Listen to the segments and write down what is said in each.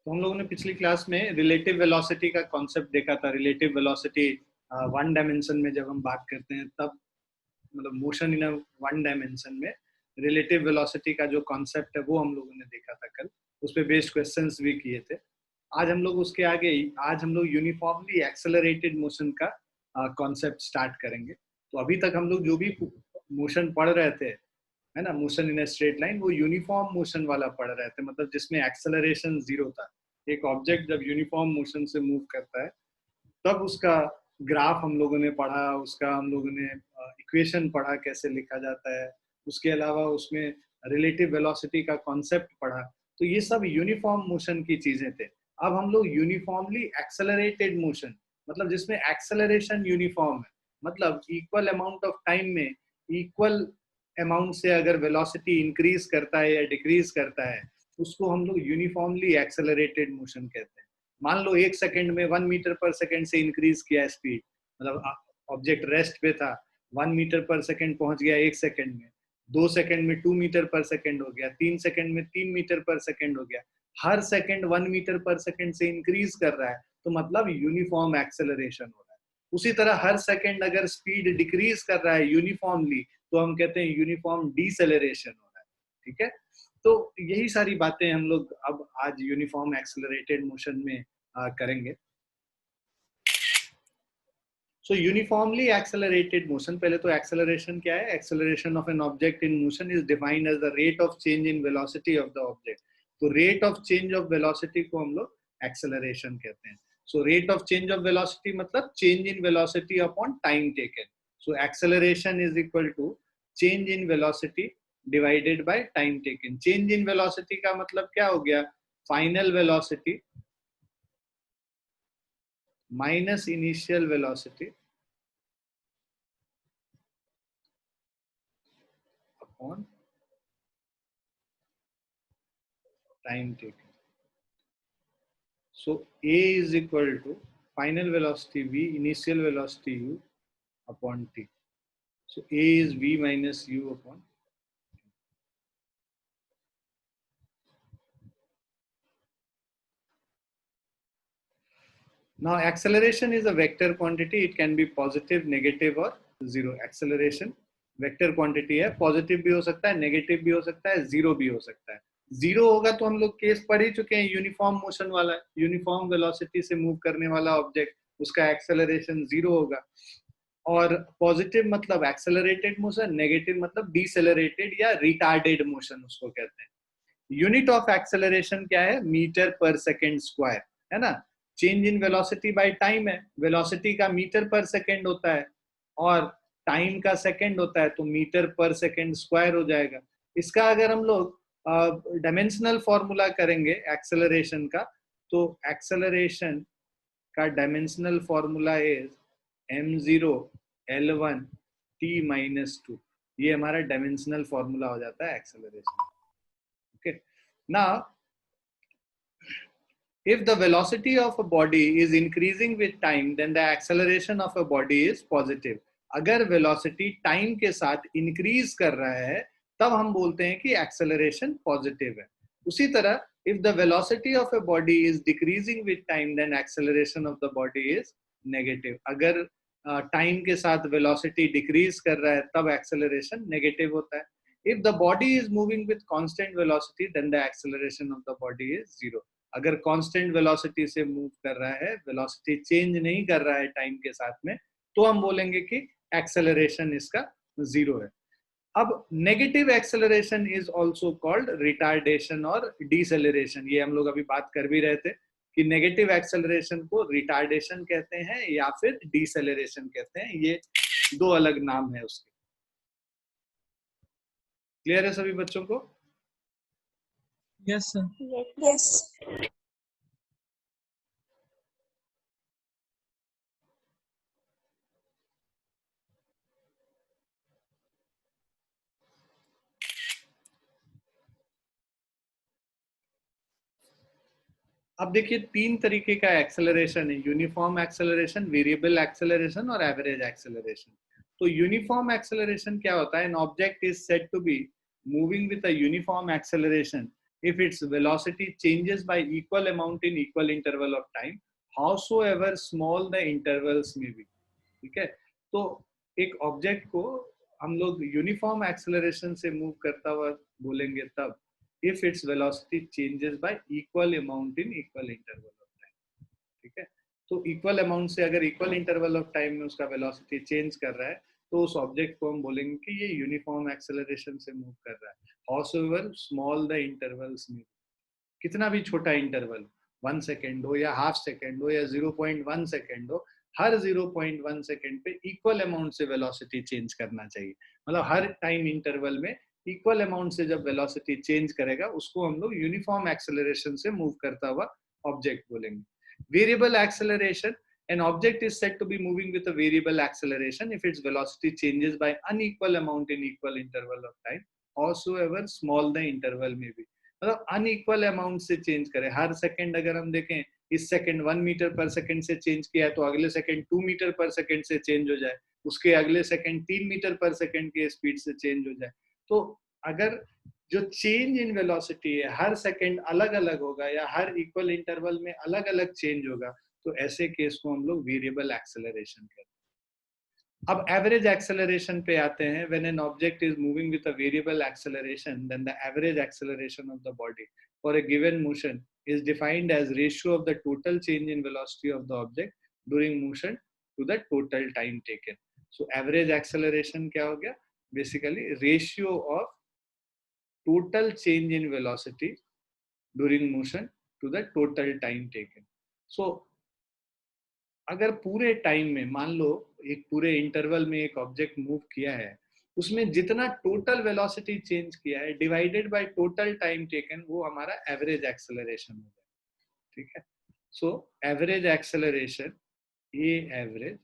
तो हम लोगों ने पिछली क्लास में रिलेटिव वेलोसिटी का कॉन्सेप्ट देखा था। रिलेटिव वेलोसिटी वन डायमेंशन में जब हम बात करते हैं तब, मतलब मोशन इन वन डायमेंशन में रिलेटिव वेलोसिटी का जो कॉन्सेप्ट है वो हम लोगों ने देखा था कल। उस पर बेस्ड क्वेश्चंस भी किए थे। आज हम लोग उसके आगे, आज हम लोग यूनिफॉर्मली एक्सेलरेटेड मोशन का कॉन्सेप्ट स्टार्ट करेंगे। तो अभी तक हम लोग जो भी मोशन पढ़ रहे थे, है ना, motion in a straight line, वो यूनिफॉर्म मोशन वाला पढ़ रहे थे, मतलब जिसमें एक्सेलरेशन जीरो था। एक ऑब्जेक्ट जब यूनिफॉर्म मोशन से मूव करता है तब उसका ग्राफ हम लोगों ने पढ़ा, उसका हम लोगों ने इक्वेशन पढ़ा कैसे लिखा जाता है। उसके अलावा उसमें रिलेटिव वेलोसिटी का कॉन्सेप्ट पढ़ा। तो ये सब यूनिफॉर्म मोशन की चीजें थे। अब हम लोग यूनिफॉर्मली एक्सेलरेटेड मोशन, मतलब जिसमें एक्सेलरेशन यूनिफॉर्म है, मतलब इक्वल अमाउंट ऑफ टाइम में इक्वल अमाउंट से अगर वेलोसिटी इंक्रीज करता है या डिक्रीज करता है, उसको हम लोग यूनिफॉर्मली एक्सेलरेटेड मोशन कहते हैं। मान लो 1 सेकंड में 1 मीटर पर सेकंड से इंक्रीज किया स्पीड, मतलब ऑब्जेक्ट रेस्ट पे था, 1 मीटर पर सेकंड पहुंच गया 1 सेकंड में, 2 सेकंड में 2 मीटर पर सेकंड हो गया, 3 सेकंड में 3 मीटर पर सेकंड हो गया। हर सेकंड 1 मीटर पर सेकंड से इंक्रीज कर रहा है, तो मतलब यूनिफॉर्म एक्सेलरेशन हो रहा है। उसी तरह हर सेकंड अगर स्पीड डिक्रीज कर रहा है यूनिफॉर्मली, तो हम कहते हैं यूनिफॉर्म डिसेलरेशन हो रहा है। ठीक है, तो यही सारी बातें हम लोग अब आज यूनिफॉर्म एक्सेलरेटेड मोशन में करेंगे। सो यूनिफॉर्मली एक्सेलरेटेड मोशन, पहले तो एक्सेलरेशन क्या है? Acceleration of an object in motion is defined as the rate of change in velocity of the object. तो rate of change of velocity को हम लोग एक्सेलरेशन कहते हैं। So rate of change of velocity मतलब change in velocity upon time taken. So acceleration is equal to change in velocity divided by time taken. Change in velocity का मतलब क्या हो गया? Final velocity minus initial velocity upon time taken. So A is equal to final velocity V, initial velocity U upon T. So A is V minus U upon. Now acceleration is a vector quantity. It can be positive, negative or zero. Acceleration vector quantity है, positive भी हो सकता है, negative भी हो सकता है, zero भी हो सकता है। जीरो होगा तो हम लोग केस पढ़ ही चुके हैं, यूनिफॉर्म मोशन वाला, यूनिफॉर्म वेलोसिटी से मूव करने वाला ऑब्जेक्ट, उसका एक्सेलरेशन जीरो होगा। और पॉजिटिव मतलब एक्सेलरेटेड मोशन, नेगेटिव मतलब डिसेलरेटेड या रिटार्डेड मोशन उसको कहते हैं। यूनिट ऑफ एक्सेलरेशन क्या है? मीटर पर सेकेंड स्क्वायर, है ना। Change in velocity by time है, वेलोसिटी का मीटर पर सेकेंड होता है और टाइम का सेकेंड होता है, तो मीटर पर सेकेंड स्क्वायर हो जाएगा। इसका अगर हम लोग डायमेंशनल फॉर्मूला करेंगे एक्सेलरेशन का, तो एक्सेलरेशन का dimensional formula is m0 l1 t-2। ये हमारा डायमेंशनल फॉर्मूला हो जाता है acceleration. Okay, now if the velocity of a body is increasing with time, then the acceleration of a body is positive. अगर velocity time के साथ increase कर रहा है तब हम बोलते हैं कि acceleration positive है। उसी तरह if the velocity of a body is decreasing with time, then acceleration of the body is negative. अगर time के साथ velocity decrease कर रहा है तब acceleration negative होता है। If the body is moving with constant velocity, then the acceleration of the body is zero. अगर कांस्टेंट वेलोसिटी से मूव कर रहा है, वेलोसिटी चेंज नहीं कर रहा है टाइम के साथ में, तो हम बोलेंगे कि एक्सेलरेशन इसका जीरो है। अब negative acceleration is also called retardation और डिसेलरेशन। ये हम लोग अभी बात कर भी रहे थे कि नेगेटिव एक्सेलरेशन को रिटार्डेशन कहते हैं या फिर डिसेलरेशन कहते हैं। ये दो अलग नाम है उसके। क्लियर है सभी बच्चों को? Yes, sir. Yes. अब देखिए तीन तरीके का एक्सेलरेशन है, यूनिफॉर्म एक्सेलरेशन, वेरिएबल एक्सेलरेशन और एवरेज एक्सेलरेशन। तो यूनिफॉर्म एक्सेलरेशन क्या होता है? An object is said to be moving with a uniform acceleration if its velocity changes by equal amount in equal interval of time, howsoever small the intervals may be. ठीक है, तो एक object को हम लोग यूनिफॉर्म एक्सेलरेशन से move करता हुआ बोलेंगे तब if its velocity changes by equal amount in equal interval of time. ठीक है, तो इक्वल अमाउंट से अगर इक्वल इंटरवल ऑफ टाइम में उसका वेलोसिटी चेंज कर रहा है तो उस ऑब्जेक्ट को हम बोलेंगे कि ये यूनिफॉर्म एक्सेलरेशन से मूव कर रहा है, हाउसएवर स्मॉल द इंटरवल्स में, कितना भी छोटा इंटरवल, 1 सेकेंड हो या हाफ सेकेंड हो या 0.1 सेकेंड हो, हर 0.1 सेकेंड पे इक्वल अमाउंट से वेलोसिटी चेंज करना चाहिए। मतलब हर टाइम इंटरवल में इक्वल अमाउंट से जब वेलोसिटी चेंज करेगा उसको हम लोग यूनिफॉर्म एक्सेलरेशन से मूव करता हुआ ऑब्जेक्ट बोलेंगे। Variable acceleration, an object is said to be moving with a variable acceleration if its velocity changes by unequal amount in equal interval of time, howsoever small the interval may be. मतलब unequal amount से change करे, हर second अगर हम देखें इस second 1 metre पर second से change किया है तो अगले सेकंड 2 मीटर पर सेकंड से चेंज हो जाए, उसके अगले सेकंड 3 मीटर पर सेकंड के स्पीड से चेंज हो जाए। तो अगर जो चेंज इन वेलोसिटी है हर सेकंड अलग अलग होगा या हर इक्वल इंटरवल में अलग अलग चेंज होगा, तो ऐसे केस को हम लोग वेरिएबल एक्सेलरेशन कहते हैं। अब एवरेज एक्सेलरेशन पे आते हैं। When an object is moving with a variable acceleration then the average acceleration of the body for a given motion is defined as ratio of the total change in velocity of the object during motion to the total time taken. So average acceleration क्या हो गया? Basically ratio of total change in velocity during motion to the total time taken. So अगर पूरे time में मान लो एक पूरे interval में एक ऑब्जेक्ट मूव किया है, उसमें जितना टोटल वेलोसिटी चेंज किया है divided by total time taken, वो हमारा एवरेज एक्सेलरेशन हो जाए। ठीक है, सो एवरेज एक्सेलरेशन, ये average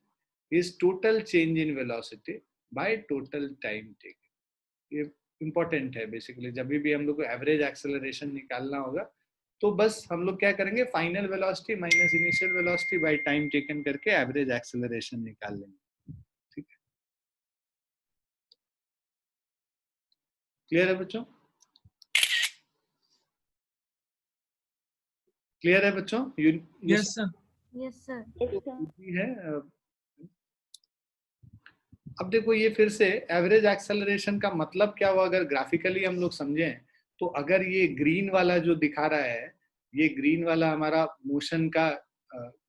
is total change in velocity bye total time taken. ये इंपॉर्टेंट है। बेसिकली जब भी हम लोग को एवरेज एक्सेलरेशन निकालना होगा तो बस हम लोग क्या करेंगे, final velocity minus initial velocity by time taken करके एवरेज एक्सेलरेशन निकाल लेंगे। ठीक है, क्लियर है बच्चों? क्लियर है बच्चों? Yes, sir. Yes, sir. है। अब देखो ये फिर से एवरेज एक्सेलरेशन का मतलब क्या हुआ अगर ग्राफिकली हम लोग समझें तो अगर ये ग्रीन वाला जो दिखा रहा है, ये ग्रीन वाला हमारा मोशन का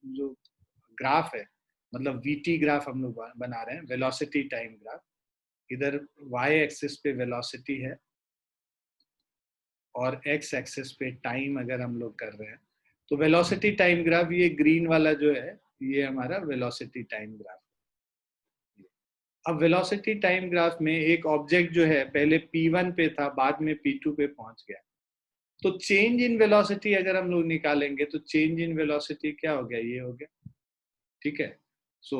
जो ग्राफ है, मतलब वीटी ग्राफ हम लोग बना रहे हैं, वेलोसिटी टाइम ग्राफ। इधर वाई एक्सिस पे वेलोसिटी है और एक्स एक्सिस पे टाइम अगर हम लोग कर रहे हैं तो वेलोसिटी टाइम ग्राफ, ये ग्रीन वाला जो है ये हमारा वेलोसिटी टाइम ग्राफ। अब वेलोसिटी टाइम ग्राफ में एक ऑब्जेक्ट जो है पहले P1 पे था, बाद में P2 पे पहुंच गया, तो चेंज इन वेलोसिटी अगर हम लोग निकालेंगे तो चेंज इन वेलोसिटी क्या हो गया, ये हो गया। ठीक है, सो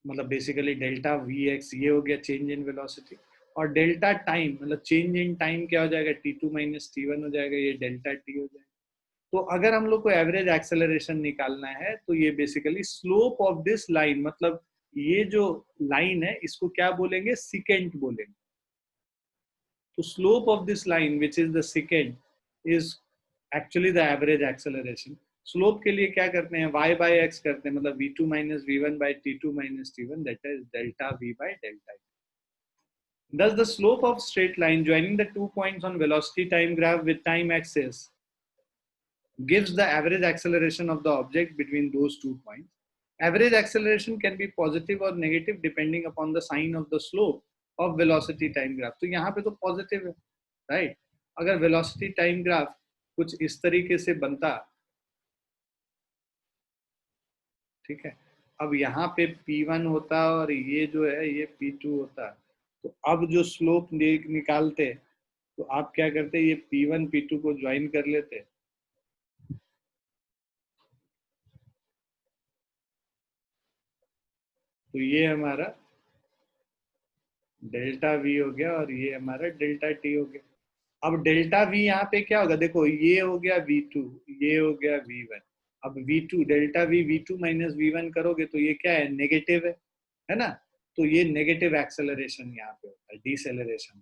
मतलब बेसिकली डेल्टा Vx ये हो गया चेंज इन वेलोसिटी, और डेल्टा टाइम मतलब चेंज इन टाइम क्या हो जाएगा, T2 माइनस T1 हो जाएगा, ये डेल्टा T हो जाएगा। तो अगर हम लोग को एवरेज एक्सेलरेशन निकालना है तो ये basically slope of this line, मतलब ये जो लाइन है इसको क्या बोलेंगे, सिकेंट बोलेंगे। तो slope of this line which is the secant is actually the average acceleration. Slope के लिए क्या करते हैं, y by x करते हैं, मतलब v2 minus v1 by t2 minus t1, that is delta v by delta t. Thus the slope of straight line joining the 2 points on velocity time graph with time axis gives the average acceleration of the object between those 2 points. Average acceleration can be positive or negative depending upon the sign of the slope of velocity time graph. तो यहाँ पे तो positive है, right? अगर velocity time graph कुछ इस तरीके से बनता, ठीक है, अब यहाँ पे P1 होता और ये जो है ये P2 होता, तो अब जो स्लोप निकालते तो आप क्या करते, ये P1 P2 को ज्वाइन कर लेते, तो ये हमारा डेल्टा V हो गया और ये हमारा डेल्टा T हो गया। अब डेल्टा V यहाँ पे क्या होगा, देखो ये हो गया V2, ये हो गया V1। अब V2 delta V V2 minus V1 करोगे तो ये क्या है, नेगेटिव है ना? तो ये नेगेटिव एक्सेलरेशन यहाँ पे होता है, deceleration.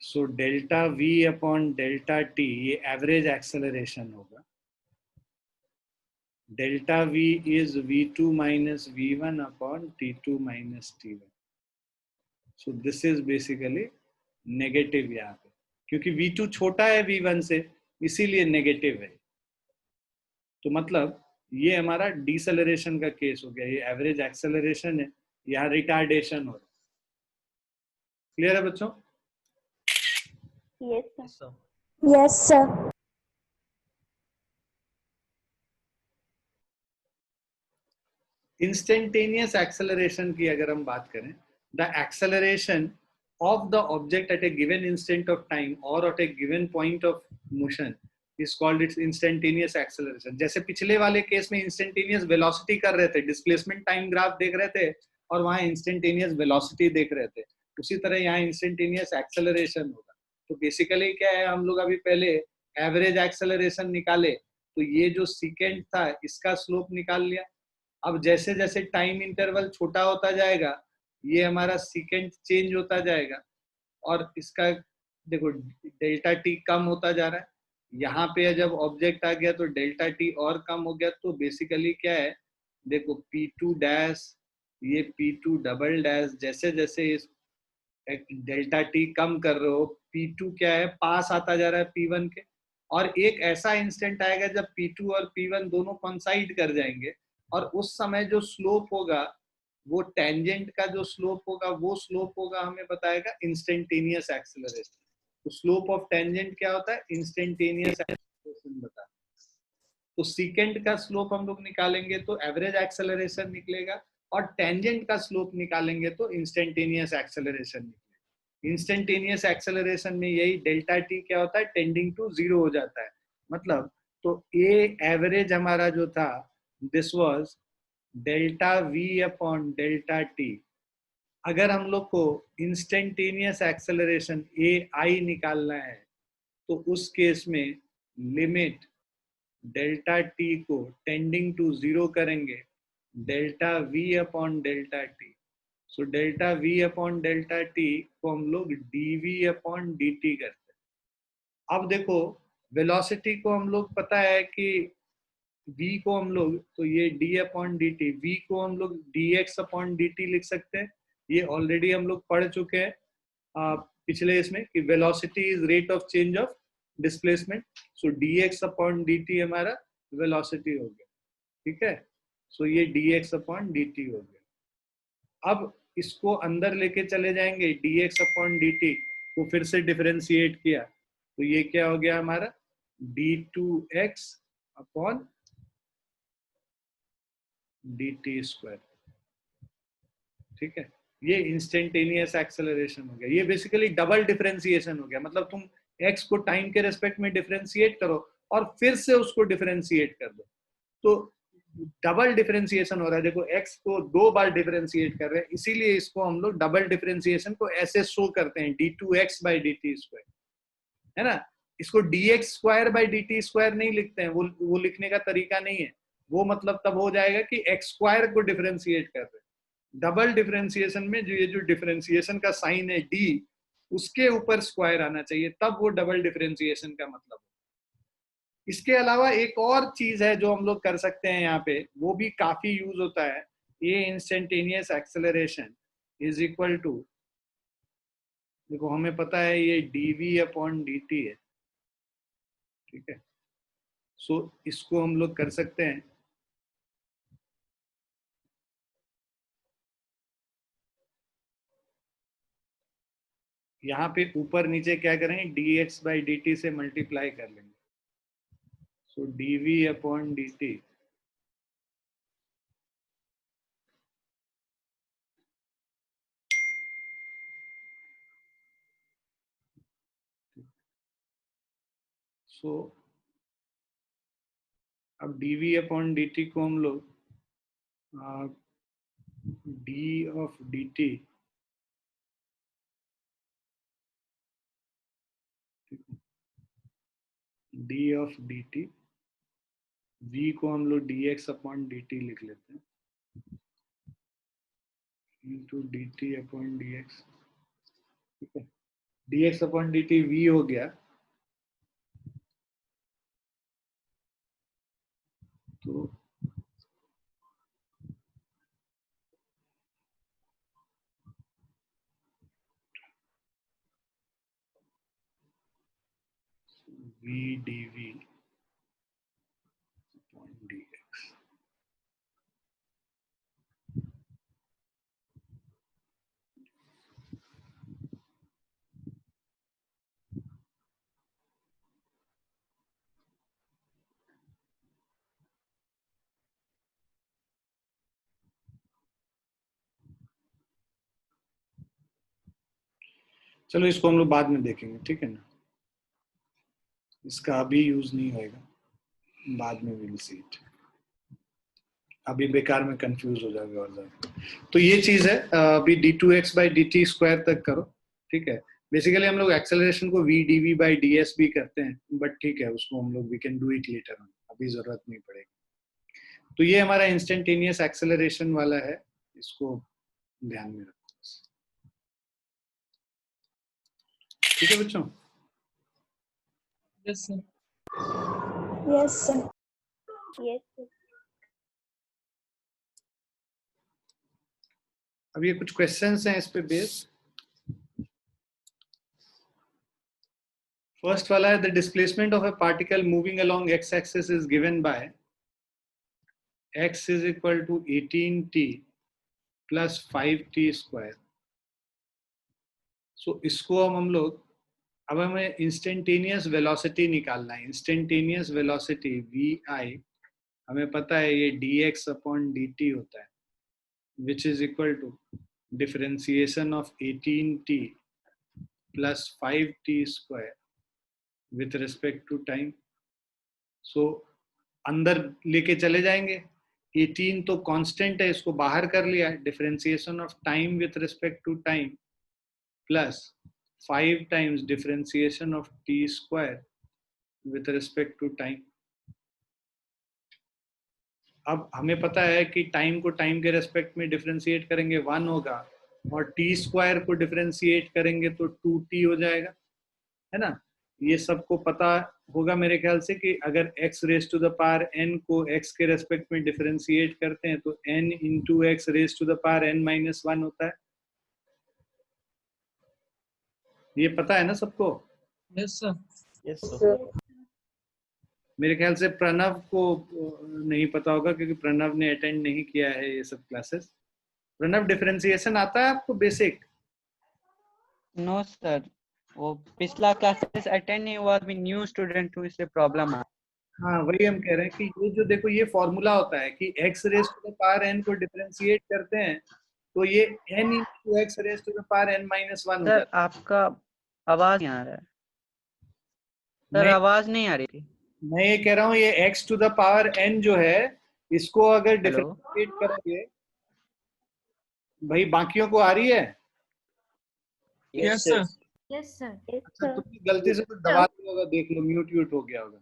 So delta we upon delta T ये एवरेज एक्सेलरेशन होगा. Delta v is v2 minus v1 upon t2 minus t1. So this is basically negative यहाँ पे, क्योंकि v2 छोटा है v1 से, इसीलिए नेगेटिव है. तो मतलब ये हमारा डिसेलरेशन का केस हो गया. ये एवरेज एक्सेलरेशन है, यहाँ रिटार्डेशन हो रहा है. क्लियर है बच्चों? Yes sir. Yes sir. Instantaneous acceleration की अगर हम बात करें, the acceleration of the object at a given instant of time or at a given point of motion is called its instantaneous acceleration. जैसे पिछले वाले केस में instantaneous velocity कर रहे थे, displacement time graph देख रहे थे और वहाँ instantaneous velocity देख रहे थे, उसी तरह यहाँ instantaneous acceleration होगा. तो बेसिकली क्या है, हम लोग अभी पहले एवरेज एक्सेलरेशन निकाले, तो ये जो सीकेंट था इसका स्लोप निकाल लिया. अब जैसे जैसे टाइम इंटरवल छोटा होता जाएगा, ये हमारा सीकेंट चेंज होता जाएगा और इसका देखो डेल्टा टी कम होता जा रहा है. यहाँ पे जब ऑब्जेक्ट आ गया तो डेल्टा टी और कम हो गया. तो बेसिकली क्या है, देखो P2 डैश, ये P2 डबल डैश, जैसे जैसे इस डेल्टा टी कम कर रहे हो, P2 क्या है, पास आता जा रहा है P1 के. और एक ऐसा इंस्टेंट आएगा जब P2 और P1 दोनों कंसाइड कर जाएंगे और उस समय जो स्लोप होगा, वो टेंजेंट का जो स्लोप होगा, वो स्लोप होगा हमें बताएगा इंस्टेंटेनियस एक्सेलरेशन. तो स्लोप ऑफ टेंजेंट क्या होता है, इंस्टेंटेनियस एक्सेलरेशन बता. तो सीकेंट का स्लोप हम लोग निकालेंगे तो एवरेज एक्सेलरेशन निकलेगा, और टेंजेंट का स्लोप निकालेंगे तो इंस्टेंटेनियस एक्सेलरेशन निकलेगा. इंस्टेंटेनियस एक्सेलरेशन में यही डेल्टा टी क्या होता है, टेंडिंग टू जीरो हो जाता है. मतलब तो ए एवरेज हमारा जो था, this was delta we upon delta T. अगर हम लोग को इंस्टेंटेनियस एक्सेलरेशन ए आई निकालना है, तो उस केस में लिमिट डेल्टा टी को टेंडिंग टू जीरो करेंगे delta we upon delta T. So delta we upon delta T को हम लोग डीवी अपॉन डी टी करते हैं. अब देखो वेलोसिटी को हम लोग पता है कि v को हम लोग, तो ये d upon D T, v को हम लोग dx अपॉन डी टी लिख सकते हैं. ये ऑलरेडी हम लोग पढ़ चुके हैं पिछले इसमें कि velocity is rate of change of displacement. So dx upon D T हमारा वेलोसिटी हो गया. ठीक है, सो ये dx अपॉन डी टी हो गया. अब इसको अंदर लेके चले जाएंगे, dx अपॉन डी टी को फिर से डिफरेंशिएट किया, तो ये क्या हो गया हमारा, d2x अपॉन dt स्क्वायर. ठीक है, ये इंस्टेंटेनियस एक्सेलरेशन हो गया. ये बेसिकली डबल डिफरेंशिएशन हो गया. मतलब तुम x को टाइम के रेस्पेक्ट में डिफरेंशिएट करो और फिर से उसको डिफरेंशिएट कर दो, तो डबल डिफरेंशिएशन हो रहा है. देखो x को दो बार डिफरेंशिएट कर रहे हैं, इसीलिए इसको हम लोग डबल डिफरेंशिएशन को ऐसे शो करते हैं, d2x by D T square, है ना. इसको dx square by D T square नहीं लिखते हैं, वो लिखने का तरीका नहीं है. वो मतलब तब हो जाएगा कि x स्क्वायर को डिफरेंशिएट कर रहे हैं. डबल डिफरेंशिएशन में जो ये जो डिफरेंशिएशन का साइन है d, उसके ऊपर स्क्वायर आना चाहिए, तब वो डबल डिफरेंशिएशन का मतलब. इसके अलावा एक और चीज है जो हम लोग कर सकते हैं यहाँ पे, वो भी काफी यूज होता है. ये instantaneous acceleration is equal to, देखो हमें पता है ये dv अपॉन dt है. ठीक है, सो इसको हम लोग कर सकते हैं, यहाँ पे ऊपर नीचे क्या करेंगे, dx बाई डी टी से मल्टीप्लाई कर लेंगे. सो dv अपॉन dt सो अब dv अपॉन dt को हम लोग d of dt, d of dt, v को हम लोग dx अपॉन dt लिख लेते हैं, इंटू dt अपॉन dx. ठीक है, dx अपॉन dt v हो गया, तो v dv अपॉन dx। चलो इसको हम लोग बाद में देखेंगे, ठीक है ना, इसका अभी यूज नहीं होएगा, बाद में विल सी इट, अभी बेकार में कंफ्यूज हो जाएगा और ज्यादा। तो ये चीज है, अभी d2x बाई dt स्क्वायर तक करो, ठीक है। बेसिकली हम लोग एक्सेलरेशन को v dv बाई ds भी करते हैं, बट ठीक है, उसको हम लोग we can do it later on, अभी जरूरत नहीं पड़ेगी। तो ये हमारा इंस्टेंटेनियस एक्सेलरेशन वाला है, इसको ध्यान में रखो, ठीक है बच्चों। Yes, sir. Yes, sir. Yes, sir. अब ये कुछ क्वेश्चंस हैं इस पे बेस। फर्स्ट वाला है, the displacement of a particle moving along x axis is given by x is equal to 18t plus 5t square. So इसको हम लोग, अब हमें इंस्टेंटेनियस वेलोसिटी निकालना है। इंस्टेंटेनियस वेलोसिटी vi हमें पता है ये dx अपॉन dt होता है, which is equal to differentiation of 18t plus 5t square with respect to time. So अंदर लेके चले जाएंगे, 18 तो कांस्टेंट है, इसको बाहर कर लिया, differentiation of time with respect to time plus 5 times differentiation of t square with respect to time. अब हमें पता है कि टाइम को टाइम के रेस्पेक्ट में डिफरेंशिएट करेंगे 1 होगा, और t स्क्वायर को डिफरेंशिएट करेंगे तो 2t हो जाएगा, है ना। ये सबको पता होगा मेरे ख्याल से कि अगर x raise to the power n को x के रेस्पेक्ट में डिफरेंशिएट करते हैं तो n into x raise to the power n minus 1 होता है। ये पता है ना सबको? Yes, sir. Yes, sir. मेरे ख्याल से प्रणव को नहीं पता होगा, क्योंकि प्रणव ने अटेंड नहीं किया है ये सब क्लासेस। प्रणव, डिफरेंशिएशन आता है आपको बेसिक? नो सर, वो पिछला क्लासेस अटेंड नहीं हुआ, अभी न्यू स्टूडेंट हूँ, इसलिए प्रॉब्लम है। हाँ, वही हम कह रहे हैं कि ये जो देखो ये फॉर्मूला होता है कि x raise to the power n को डिफरेंशिएट करते हैं तो ये n into x raise to the power n minus 1 हो सर जाता है। आपका आवाज नहीं आ रहा है सर, आवाज नहीं आ रही थी। मैं ये कह रहा हूँ ये x to the power n जो है, इसको अगर हेलो डिफरेंशिएट करोगे, भाई बाकियों को आ रही है? Yes, sir. Yes, sir. अच्छा, तुमने गलती से कुछ दबा दिया होगा, देख लो, म्यूट व्यूट हो गया होगा।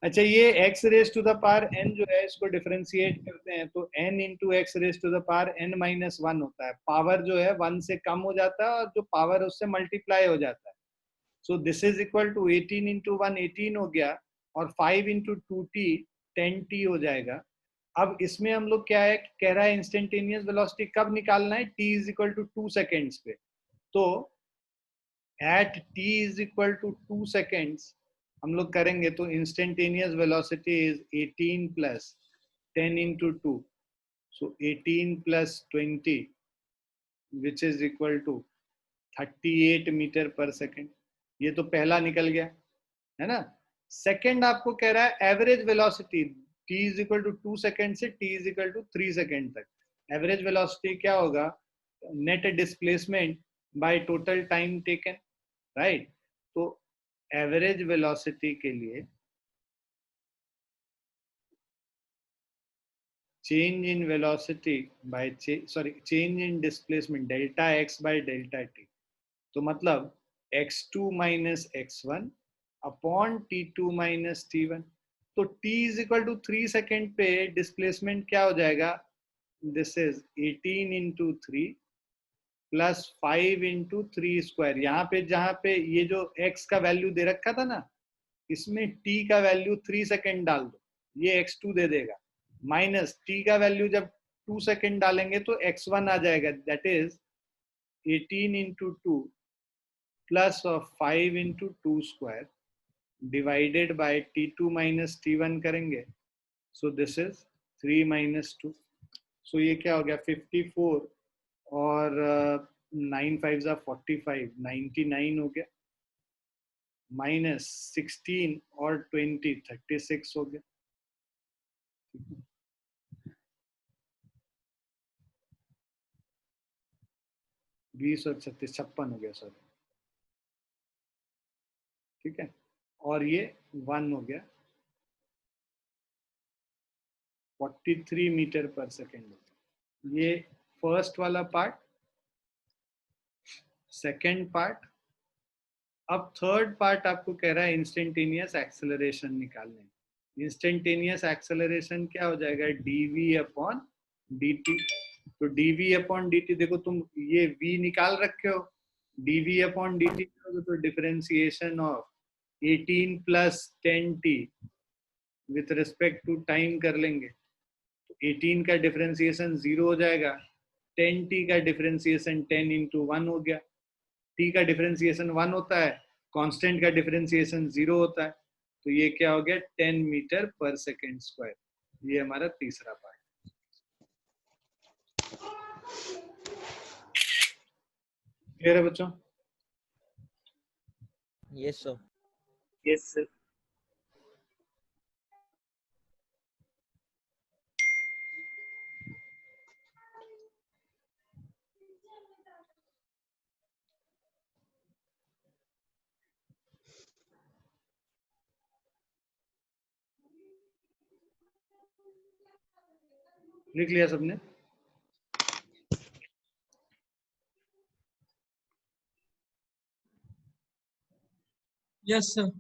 अच्छा, ये x raise to the power n जो है, इसको डिफरेंशिएट करते हैं तो n into x raise to the power n minus 1 होता है। पावर जो है 1 से कम हो जाता है और जो पावर उससे मल्टीप्लाई हो जाता है। So this is equal to 18 into 1 18 हो गया, और 5 इंटू 2t 10t हो जाएगा। अब इसमें हम लोग क्या है, कह रहा है इंस्टेंटेनियस वेलोसिटी कब निकालना है, t is equal to 2 seconds पे। तो at t is equal to 2 seconds हम लोग करेंगे तो instantaneous velocity is 18 plus 10 into 2, so 18 plus 20 which is equal to 38 meter per second. ये तो पहला निकल गया, है ना। सेकेंड आपको कह रहा है average velocity t is equal to 2 second से t is equal to 3 second तक। एवरेज वेलोसिटी क्या होगा, net displacement by total time taken, right. तो एवरेज वेलोसिटी के लिए change in velocity by change in displacement delta x by delta t, तो मतलब x2 minus x1 upon t2 minus t1। तो t is equal to 3 second पे displacement क्या हो जाएगा, this is 18 into 3 plus 5 into 3 square. यहाँ पे जहाँ पे ये जो x का वैल्यू दे रखा था ना, इसमें t का वैल्यू 3 सेकेंड डाल दो, ये x2 दे देगा, माइनस t का वैल्यू जब 2 सेकेंड डालेंगे तो x1 आ जाएगा, that is 18 into 2 plus of 5 into 2 square divided by t2 minus t1 करेंगे, सो दिस इज 3 माइनस 2, सो ये क्या हो गया 54 और 9 5 45, 99 हो गया, माइनस 16 और 20 36 हो गया। 20 और 36 56 हो गया, सॉरी, ठीक है, और ये 1 हो गया, 43 मीटर पर सेकेंड हो गया। ये फर्स्ट वाला पार्ट, सेकेंड पार्ट। अब थर्ड पार्ट आपको कह रहा है इंस्टेंटेनियस एक्सेलरेशन निकालने। इंस्टेंटेनियस एक्सेलरेशन क्या हो जाएगा, dv अपॉन dt। तो dv अपॉन dt, देखो तुम ये v निकाल रखे हो, dv अपॉन dt तो differentiation of 18 plus 10t with respect to time कर लेंगे, तो 18 का डिफरेंशिएशन 0 हो जाएगा, 10t का डिफरेंशिएशन 10 इंटू 1 हो गया, t का डिफरेंशिएशन 1 होता है, कांस्टेंट का डिफरेंशिएशन 0 होता है, तो ये क्या हो गया 10 मीटर पर सेकेंड स्क्वायर। ये हमारा तीसरा पार्ट। क्लियर है बच्चों? Yes, sir. Yes sir. लिख लिया सबने? Yes, sir.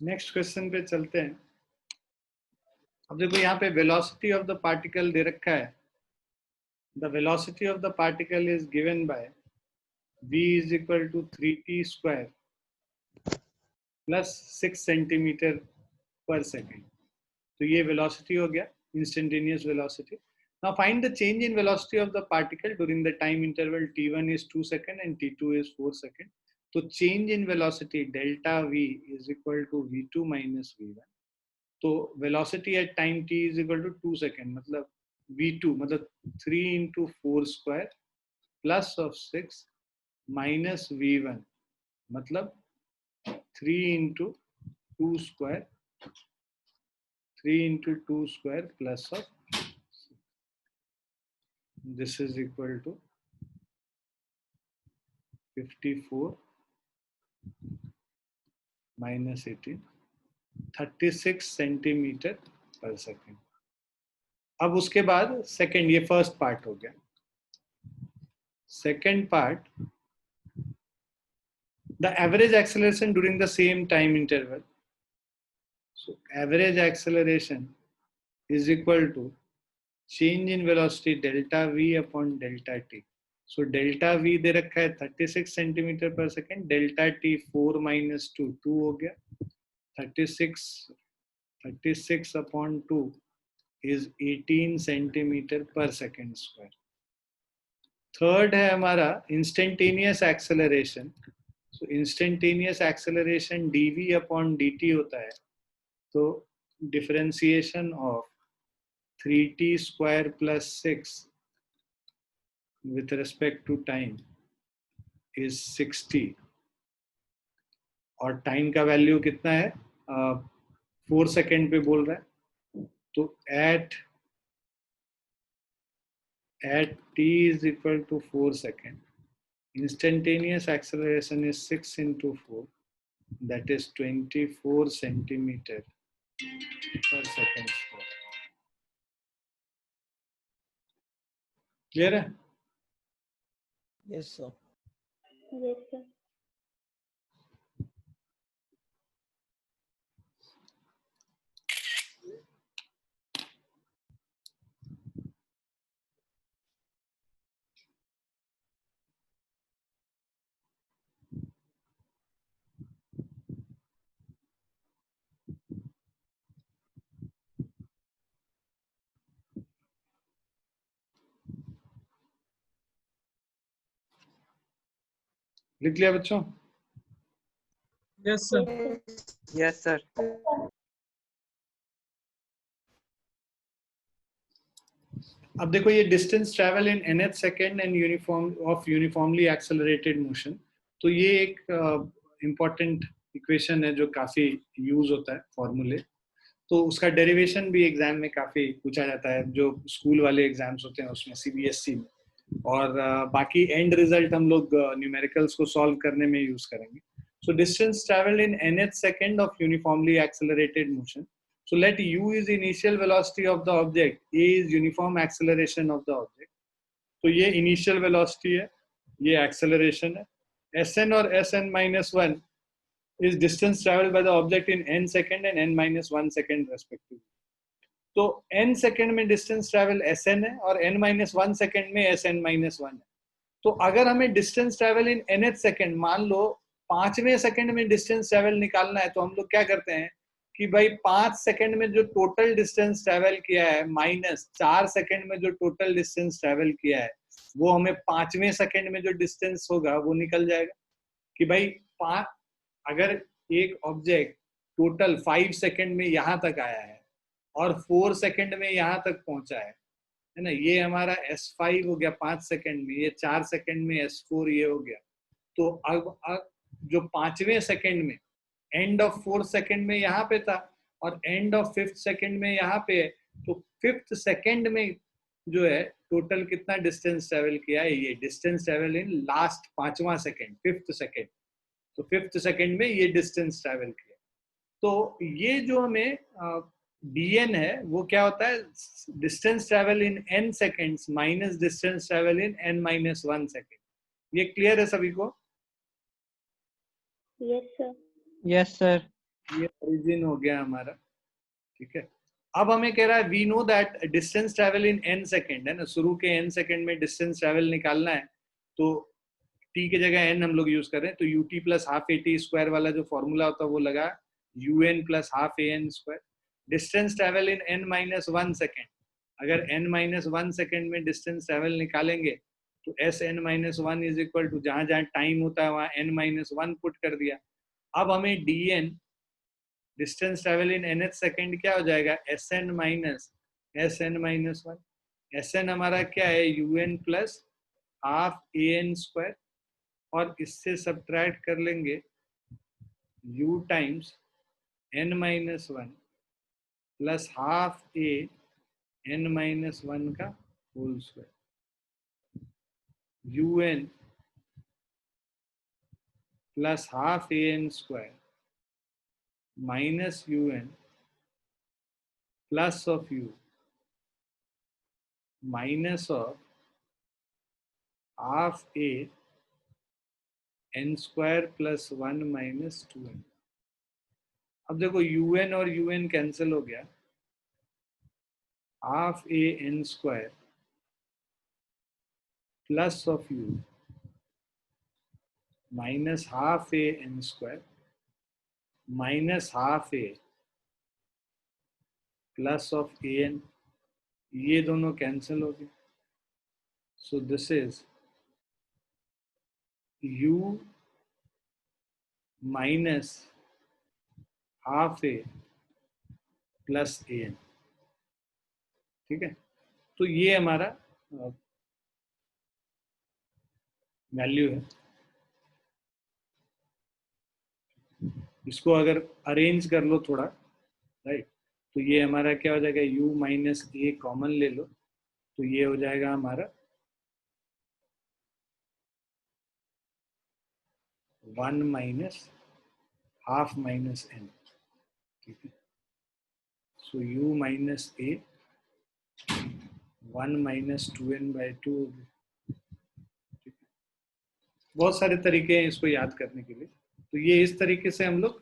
नेक्स्ट क्वेश्चन पे चलते हैं। अब देखो यहाँ पे वेलोसिटी ऑफ द पार्टिकल दे रखा है, the velocity of the particle is given by v is equal to 3t square plus 6 centimeter per second. तो ये वेलोसिटी हो गया, instantaneous velocity. Now find the change in velocity of the particle during the time interval t1 is 2 seconds and t2 is 4 seconds. तो change in velocity delta v is equal to v2 minus v1. तो velocity at time t is equal to 2 seconds, मतलब v2 मतलब 3 into 4 square plus of 6 minus v1 मतलब 3 into 2 square, 3 into 2 square plus of this is equal to 54 minus 18, 36 centimeter per second. अब उसके बाद second, ये first part हो गया। Second part, the average acceleration during the same time interval. So average acceleration is equal to change in velocity delta v upon delta t। So delta v दे रखा है 36 centimeter per second, delta t 4 minus 2 2 हो गया, 36 upon 2 is 18 centimetre per second square. Third है हमारा instantaneous acceleration. So instantaneous acceleration dv upon dt होता है, तो differentiation of 3t square plus 6 with respect to time is 60 और time का value कितना है 4 सेकेंड पे बोल रहा है, तो at t is equal to 4 seconds, instantaneous acceleration is 6 into 4, that is 24 centimeter per second square. Clear है? Yes, sir. Yes, sir. लिख लिया बच्चों? Yes, sir. Yes, sir. अब देखो ये distance travel in nth second and uniformly accelerated motion, तो ये एक इम्पोर्टेंट इक्वेशन है जो काफी यूज होता है फॉर्मूले, तो उसका डेरिवेशन भी एग्जाम में काफी पूछा जाता है, जो स्कूल वाले एग्जाम्स होते हैं उसमें सीबीएसई में, और बाकी एंड रिजल्ट हम लोग न्यूमेरिकल्स को सॉल्व करने में यूज करेंगे. So distance travelled in nth second of uniformly accelerated motion. So let u is initial velocity of the object, a is uniform acceleration of the object. तो ये initial velocity है, ये acceleration है. Sn और Sn minus 1 is distance traveled by the object in n second and n minus 1 second respectively. तो n second में distance travel Sn है और n minus 1 second में Sn minus 1 है. तो अगर हमें distance travel in nth second, मान लो 5वें सेकंड में distance travel निकालना है, तो हम लोग क्या करते हैं कि भाई 5 सेकंड में जो टोटल डिस्टेंस ट्रेवल किया है माइनस 4 सेकंड में जो टोटल डिस्टेंस ट्रेवल किया है, वो हमें 5वें सेकंड में जो डिस्टेंस होगा वो निकल जाएगा. कि भाई अगर एक ऑब्जेक्ट टोटल 5 सेकंड में यहाँ तक आया है और 4 सेकंड में यहाँ तक पहुंचा है ना, ये हमारा S5 हो गया 5 सेकंड में, ये 4 सेकंड में S4 ये हो गया. तो अब जो 5वें सेकंड में एंड ऑफ 4th सेकंड में यहाँ पे था और एंड ऑफ 5th सेकंड में यहाँ पे है, तो 5th सेकंड में जो है टोटल कितना डिस्टेंस ट्रेवल किया है, ये डिस्टेंस ट्रेवल इन लास्ट 5वां सेकंड 5th सेकंड, तो 5th सेकंड में ये डिस्टेंस ट्रेवल किया. तो ये जो हमें dn है वो क्या होता है, distance travel in n seconds minus distance travel in n minus 1 second. ये क्लियर है सभी को? Yes, sir. Yes, sir. ये ओरिजिन हो गया हमारा. ठीक है, अब हमें कह रहा है we know that distance travel in n second है ना, शुरू के n सेकंड में डिस्टेंस ट्रेवल निकालना है, तो t के जगह n हम लोग यूज कर रहे हैं, तो ut plus half at square वाला जो फॉर्मूला होता है वो लगा un plus half an square. Distance travel in n minus 1 second, अगर n माइनस 1 सेकेंड में डिस्टेंस ट्रेवल निकालेंगे तो Sn minus 1 is equal to जहां जहां टाइम होता है वहां n माइनस 1 पुट कर दिया. अब हमें dn distance travel in nth second क्या हो जाएगा, Sn minus Sn minus 1. Sn हमारा क्या है, un plus half an square, और इससे सब्ट्रैक्ट कर लेंगे u times n minus 1 plus half a n minus 1 का whole square. un plus half an square minus un plus of u minus of half a n square plus 1 minus 2n. अब देखो un और un cancel हो गया, half a n square plus of u minus half a n square minus half a plus of an, ये दोनों cancel हो गए. सो this is u minus half a plus an. ठीक है, तो ये हमारा वैल्यू है। इसको अगर अरेंज कर लो थोड़ा, राइट, तो ये हमारा क्या हो जाएगा, u माइनस ए कॉमन ले लो, तो ये हो जाएगा हमारा 1 माइनस हाफ माइनस n, ठीक है। सो u माइनस ए 1 माइनस 2n/2। बहुत सारे तरीके हैं इसको याद करने के लिए। तो ये इस तरीके से हम लोग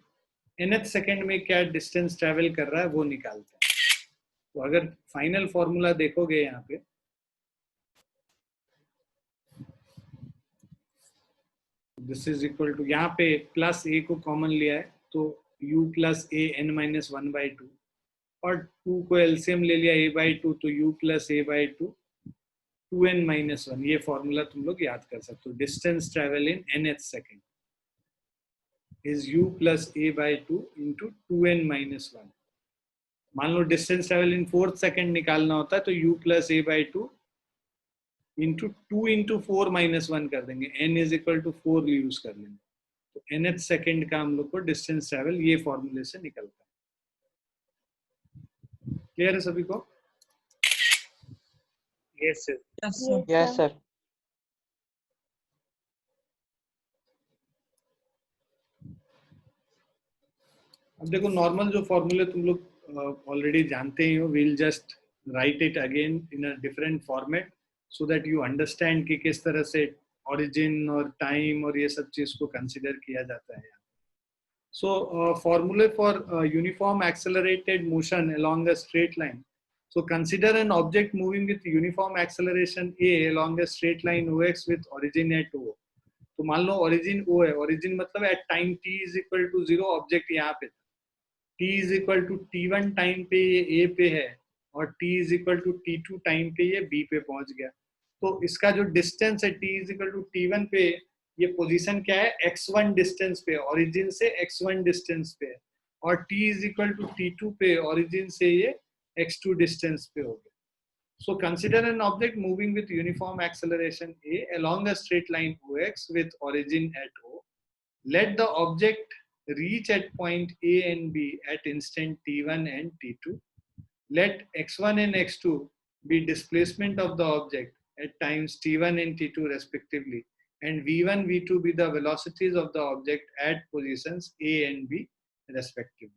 nth सेकेंड में क्या डिस्टेंस ट्रेवल कर रहा है वो निकालते हैं। तो अगर फाइनल फॉर्मूला देखोगे यहाँ पे, दिस इज इक्वल टू, यहाँ पे प्लस ए को कॉमन लिया है तो u प्लस ए n माइनस 1/2, और 2 को एलसीएम ले लिया a/2 तो u plus a/2 2n minus 1। ये फॉर्मूला तुम लोग याद कर सकते हो। Distance travel in nth second is u plus a/2 into 2n minus 1। मान लो distance travel in 4th second निकालना होता है तो u plus a/2 into 2 into 4 minus 1 कर देंगे, n is equal to 4 use कर लेंगे। तो nth सेकेंड का हम लोग को डिस्टेंस ट्रेवल ये फॉर्मूले से निकलता है। क्लियर है सभी को? Yes, sir. Yes, Yes, sir. अब देखो, नॉर्मल जो फॉर्मूले तुम लोग ऑलरेडी जानते ही हो, will just right it again in a different format so that you understand कि किस तरह से ओरिजिन और टाइम और ये सब चीज को कंसिडर किया जाता है। सो फॉर्मूले for uniform accelerated motion along a straight line. So consider an object moving with uniform acceleration a along a straight line OX with origin at O। तो मान लो origin O है, origin मतलब at time t is equal to 0 object यहाँ पे, t is equal to t1 time पे ये a पे है और t is equal to t2 time पे ये b पे पहुंच गया। तो इसका जो डिस्टेंस है t is equal to t1 पे, ये पोजीशन क्या है, x1 डिस्टेंस पे, origin से x1 डिस्टेंस पे, और t is equal to t2 पे origin से ये x2 डिस्टेंस पे हो गया। So consider an object moving with uniform acceleration a along a straight line OX with origin at O. Let the object reach at point A and B at instant t1 and t2. Let x1 and x2 be displacement of the object at times t1 and t2 respectively, and v1 v2 be the velocities of the object at positions A and B respectively.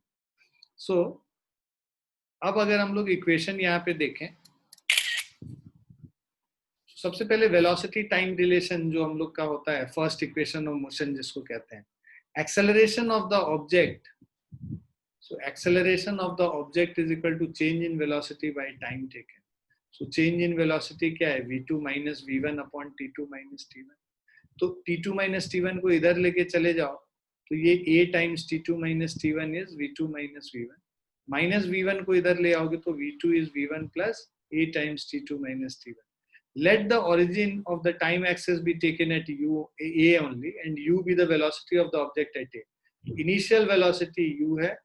So अब अगर हम लोग equation यहाँ पे देखें, सबसे पहले velocity time relation जो हम लोग का होता है, फर्स्ट इक्वेशन ऑफ मोशन जिसको कहते हैं, acceleration of the object. So acceleration of the object is equal to change in velocity by time taken. So change in velocity क्या है, v2 minus v1 upon t2 minus t1। तो t2 minus t1 को इधर लेके चले जाओ तो ये a times t2 minus t1 is v2 minus v1, minus v1 को इधर ले आओगे तो v2 is v1 plus a times t2 minus t1. Let the origin of the time axis be taken at u a only and u be the velocity of the object at a. So initial velocity u है,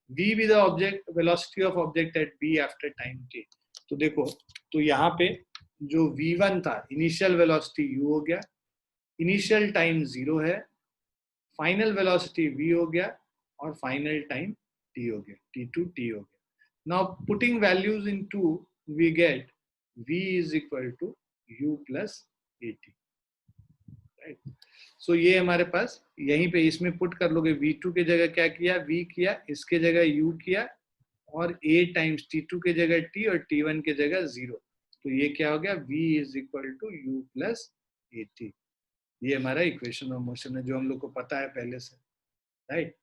v be the object velocity of object at b after time t. तो देखो, तो यहाँ पे जो v1 था, initial velocity u हो गया, इनिशियल टाइम 0 है, फाइनल वेलोसिटी v हो गया और फाइनल टाइम t हो गया, t2 t हो गया। Now putting values in 2 we get v is equal to u plus at, right? So ये हमारे पास यहीं पे इसमें पुट कर लोगे, v2 के जगह क्या किया, v किया, इसके जगह u किया और a टाइम्स t2 के जगह t और t1 के जगह 0। तो ये क्या हो गया, v is equal to u plus at। ये हमारा इक्वेशन ऑफ मोशन है जो हम लोग को पता है पहले से, राइट?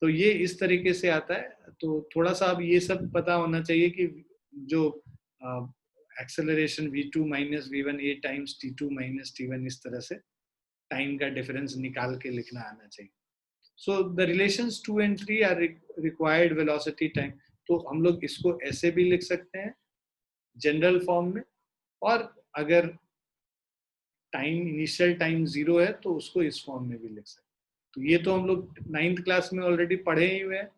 तो ये इस तरीके से आता है। तो थोड़ा सा अब ये सब पता होना चाहिए कि जो acceleration v2 minus v1 a times t2 minus t1, इस तरह से टाइम का डिफरेंस निकाल के लिखना आना चाहिए। So the relations 2 and 3 are required velocity time. तो हम लोग इसको ऐसे भी लिख सकते हैं जनरल फॉर्म में, और अगर टाइम इनिशियल टाइम 0 है तो उसको इस फॉर्म में भी लिख सकते हैं। तो ये तो हम लोग 9th क्लास में ऑलरेडी पढ़े ही हुए हैं,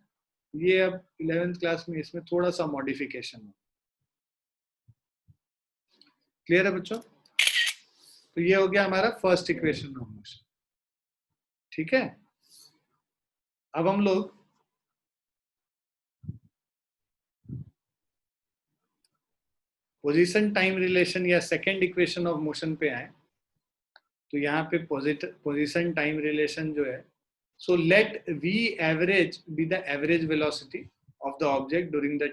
ये अब 11th क्लास में इसमें थोड़ा सा मॉडिफिकेशन है। क्लियर है बच्चों? तो ये हो गया हमारा फर्स्ट इक्वेशन ऑफ मोशन। ठीक है, अब हम लोग पोजीशन टाइम रिलेशन या सेकंड इक्वेशन ऑफ मोशन पे आए। तो यहाँ पे पोजीशन टाइम रिलेशन जो है, so let v average be the average velocity of the object during the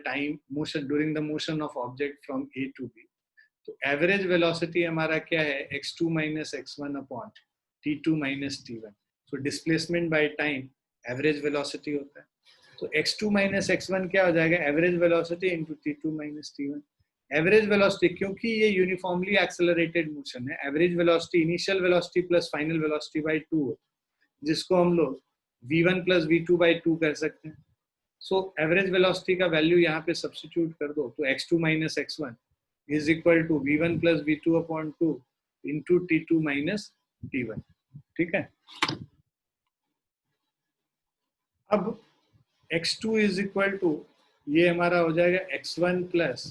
during the motion of object from A to B। तो average velocity हमारा क्या है, x2 minus x1 upon t2 minus t1। So displacement by time average velocity होता है। तो x2 minus x1 क्या हो जाएगा, average velocity into t2 minus t1। Average velocity, क्योंकि ये यूनिफॉर्मली एक्सेलरेटेड मोशन है, average velocity initial velocity plus final velocity bye 2, जिसको हम लोग v1 plus v2 by 2 कर सकते हैं। सो एवरेज वेलोसिटी का वैल्यू यहाँ पे सब्स्टिट्यूट कर दो, तो x2 minus x1 is equal to v1 plus v2 upon 2 into t2 minus t1। ठीक है, अब x2 is equal to ये हमारा हो जाएगा x1 plus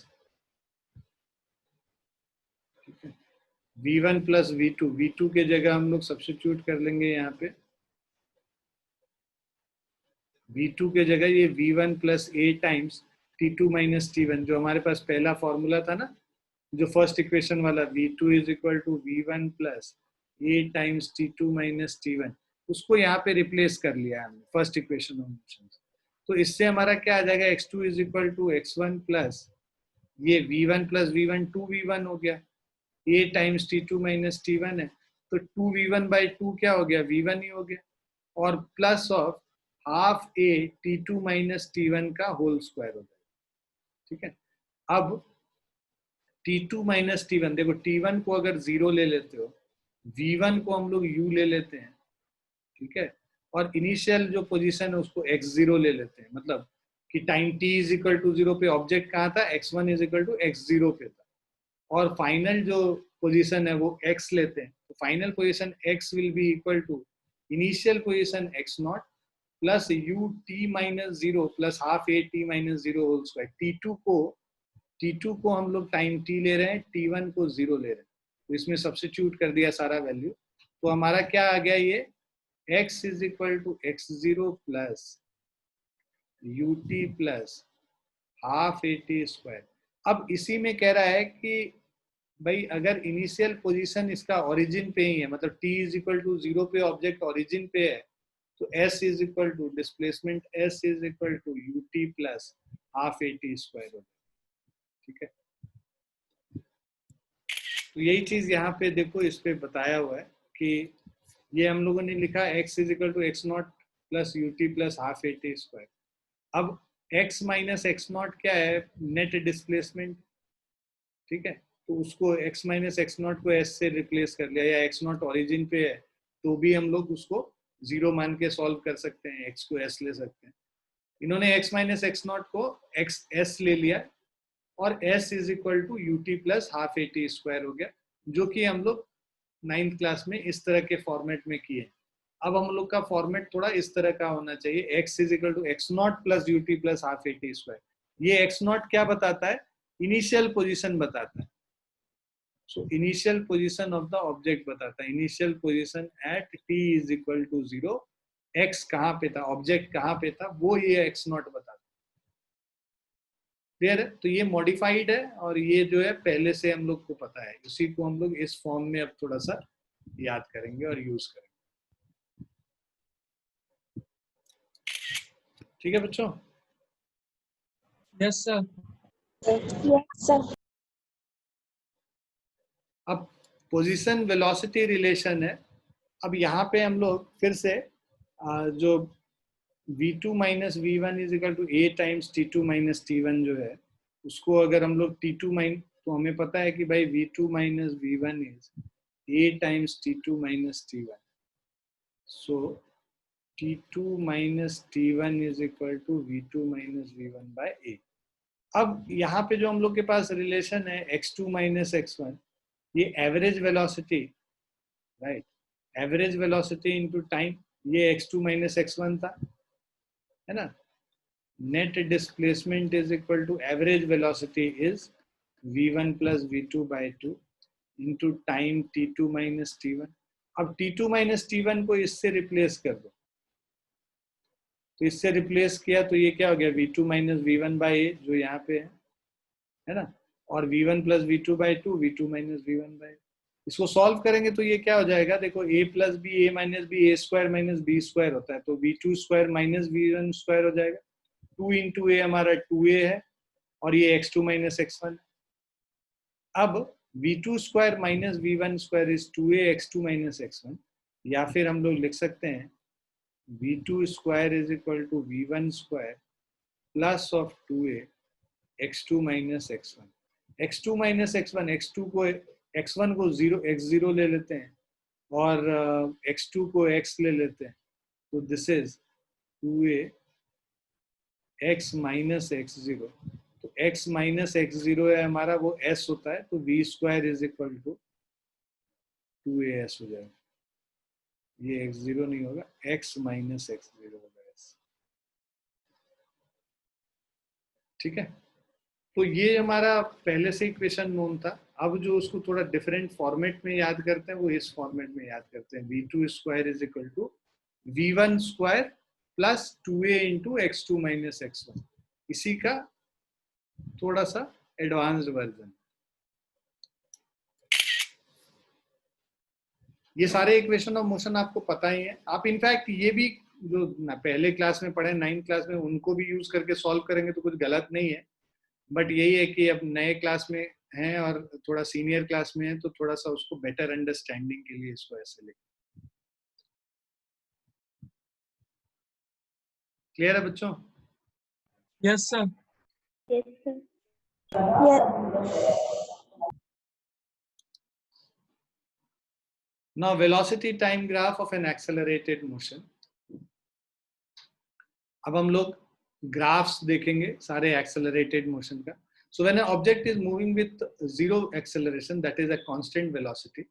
v1 plus v2। v2 के जगह हम लोग सब्स्टिट्यूट कर लेंगे यहाँ पे v2 के जगह ये v1 plus a times t2 minus t1, जो हमारे पास पहला फॉर्मूला था ना, जो फर्स्ट इक्वेशन वाला, v2 is equal to v1 plus a times t2 minus t1, उसको यहाँ पे रिप्लेस कर लिया हमने फर्स्ट इक्वेशन ऑफ मोशन। तो इससे हमारा क्या आ जाएगा, x2 is equal to x1 plus ये v1 plus v1 2v1 हो गया, a times t2 minus t1 है, तो 2v1 by 2 क्या हो गया, v1 ही हो गया, और plus of half a t2 minus t1 का होल स्क्वायर हो जाएगा। ठीक है, अब t2 minus t1, देखो t1 को अगर 0 ले लेते हो, v1 को हम लोग u ले लेते हैं। ठीक है, और इनिशियल जो पोजीशन है उसको x0 ले लेते हैं, मतलब कि time t is equal to 0 पे ऑब्जेक्ट कहाँ था, x1 is equal to x0 पे था, और फाइनल जो पोजीशन है वो x लेते हैं। तो final position x will be equal to initial position x0 plus u t minus 0 plus half a t minus 0 whole square. t2 को हम लोग टाइम t ले रहे हैं, t1 को 0 ले रहे हैं, तो इसमें सब्स्टिट्यूट कर दिया सारा वैल्यू। तो हमारा क्या आ गया, ये x is equal to x0 plus ut plus half a t square. अब इसी में कह रहा है कि भाई अगर इनिशियल पोजीशन इसका ओरिजिन पे ही है, मतलब t इज इक्वल टू 0 पे ऑब्जेक्ट ओरिजिन पे है, तो s is equal to displacement s is equal to ut plus half a t square होगा। ठीक है, तो यही चीज यहाँ पे देखो इस पे बताया हुआ है कि ये हम लोगों ने लिखा x is equal to x0 plus ut plus half a t square. अब x माइनस x0 क्या है, नेट डिस्प्लेसमेंट। ठीक है, तो उसको x माइनस x0 को s से रिप्लेस कर लिया, या x0 ओरिजिन पे है तो भी हम लोग उसको 0 मान के सॉल्व कर सकते हैं, x को s ले सकते हैं। इन्होंने x माइनस x0 को x s ले लिया, और s is equal to ut plus half a t square हो गया, जो कि हम लोग 9th क्लास में इस तरह के फॉर्मेट में किए। अब हम लोग का फॉर्मेट थोड़ा इस तरह का होना चाहिए, x is equal to x0 plus ut plus half a t square. ये x0 क्या बताता है, इनिशियल पोजीशन बताता है। So initial position of the object बताता है, initial position at t is equal to 0, x कहाँ पे था, ऑब्जेक्ट कहाँ पे था, वो ये x0 बताता है। क्लियर है, तो ये मॉडिफाइड है, और ये जो है पहले से हम लोग को पता है, उसी को हम लोग इस फॉर्म में अब थोड़ा सा याद करेंगे और यूज करेंगे। ठीक है बच्चों, यस सर। Yes, sir. अब पोजीशन वेलोसिटी रिलेशन है। अब यहाँ पे हम लोग फिर से जो v2 minus v1 is equal to a times t2 minus t1 जो है, उसको अगर हम लोग t2 माइन, तो हमें पता है कि भाई v2 minus v1 is a times t2 minus t1। So t2 minus t1 is equal to v2 minus v1 by a। अब यहाँ पे जो हम लोग के पास रिलेशन है x2 माइनस x1, ये average velocity, right, average velocity into time, ये x2 माइनस x1 था, है ना। Net displacement is equal to average velocity is v1 plus v2 by 2 into time t2 minus t1। अब t2 minus t1 को इससे replace कर दो, तो इससे रिप्लेस किया तो ये क्या हो गया, v2 माइनस वी1 बाई ए जो यहाँ पे है ना, और v1 plus v two by two, v2 minus v one by. इसको सॉल्व करेंगे तो ये क्या हो जाएगा, देखो a plus B A minus B, A square minus B square होता है, तो v2 square minus v one square हो जाएगा। 2 इंटू ए हमारा 2a है और ये x2 माइनस x1। अब v2 square minus v one square is 2a x2 minus x1, या फिर हम लोग लिख सकते हैं v2 square is equal to v1 square plus of 2a x2 minus x1। x2 minus x1, x2 को x1 को 0 x0 ले लेते हैं और x2 को x ले लेते हैं, तो this is 2a x minus x0। तो x माइनस x0 है हमारा, वो s होता है, तो v square is equal to 2as हो जाएगा। ये x0 नहीं होगा, x माइनस x0 होगा s। ठीक है, तो ये हमारा पहले से इक्वेशन नोन था। अब जो उसको थोड़ा डिफरेंट फॉर्मेट में याद करते हैं वो इस फॉर्मेट में याद करते हैं, v2 square is equal to v1 square plus 2a into x2 minus x1। इसी का थोड़ा सा एडवांस्ड वर्जन। ये सारे इक्वेशन ऑफ मोशन आपको पता ही है, आप इनफैक्ट ये भी जो पहले क्लास में पढ़े 9th क्लास में उनको भी यूज करके सॉल्व करेंगे तो कुछ गलत नहीं है, बट यही है कि अब नए क्लास में हैं और थोड़ा सीनियर क्लास में है, तो थोड़ा सा उसको बेटर अंडरस्टैंडिंग के लिए इसको ऐसे लिखें। क्लियर है बच्चों? Yes sir. Yes, sir. Yes. Now velocity time graph of an accelerated motion. अब हम लोग ग्राफ्स देखेंगे सारे एक्सेलरेटेड मोशन का। So when an object is moving with zero acceleration, that is a constant velocity,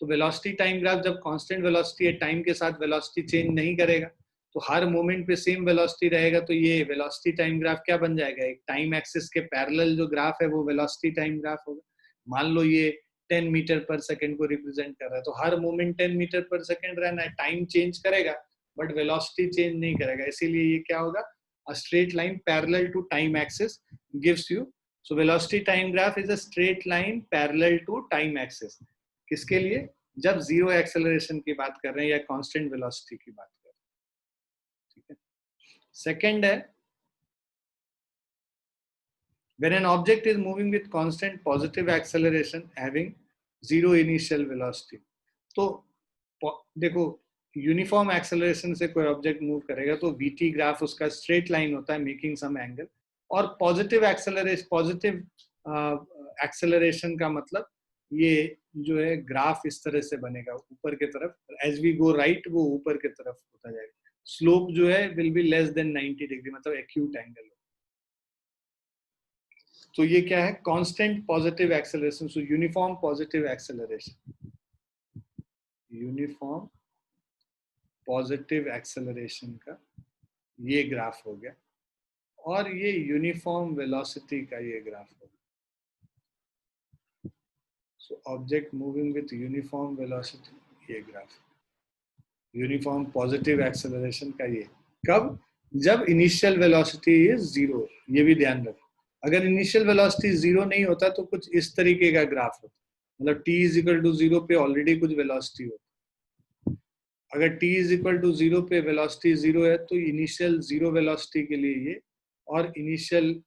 तो velocity time graph जब constant velocity है, time के साथ वेलोसिटी चेंज नहीं करेगा, तो हर मोमेंट पे सेम वेलोसिटी रहेगा, तो ये वेलोसिटी टाइम ग्राफ क्या बन जाएगा, एक टाइम एक्सिस के पैरेलल जो ग्राफ है वो वेलोसिटी टाइम ग्राफ होगा। मान लो ये 10 मीटर पर सेकंड को रिप्रेजेंट कर रहा है, तो हर मोमेंट 10 मीटर पर सेकंड रहना है, टाइम चेंज करेगा बट वेलोसिटी चेंज नहीं करेगा, इसीलिए ये क्या होगा, a straight line parallel to time axis gives you, so velocity time graph is a straight line parallel to time axis। किसके लिए, जब जीरो एक्सेलरेशन की बात कर रहे हैं या कांस्टेंट वेलोसिटी की बात कर रहे हैं। ठीक है, सेकंड है when an object is moving with constant positive acceleration having zero initial velocity। तो देखो यूनिफॉर्म एक्सेलरेशन से कोई ऑब्जेक्ट मूव करेगा तो वीटी ग्राफ उसका स्ट्रेट लाइन होता है मेकिंग सम एंगल, और पॉजिटिव एक्सेलरेशन का मतलब ये जो है ग्राफ इस तरह से बनेगा ऊपर की तरफ, एज वी गो राइट वो ऊपर की तरफ होता जाएगा, स्लोप जो है will be less than 90 degree, मतलब एक्यूट एंगल। तो ये क्या है, कांस्टेंट पॉजिटिव एक्सेलरेशन, सो uniform positive acceleration, uniform positive acceleration का ये ग्राफ हो गया, और ये यूनिफॉर्म वेलोसिटी का ये ग्राफ हो गया। So object moving with uniform velocity, ये ग्राफ, यूनिफॉर्म पॉजिटिव एक्सेलरेशन का ये, कब, जब इनिशियल वेलोसिटी इज जीरो। ये भी ध्यान रखो, अगर इनिशियल वेलोसिटी जीरो नहीं होता तो कुछ इस तरीके का ग्राफ होता, मतलब t is equal to zero पे ऑलरेडी कुछ वेलोसिटी होती, अगर t is equal to zero पे वेलोसिटी जीरो है तो इनिशियल जीरो वेलोसिटी के लिए ये, और initial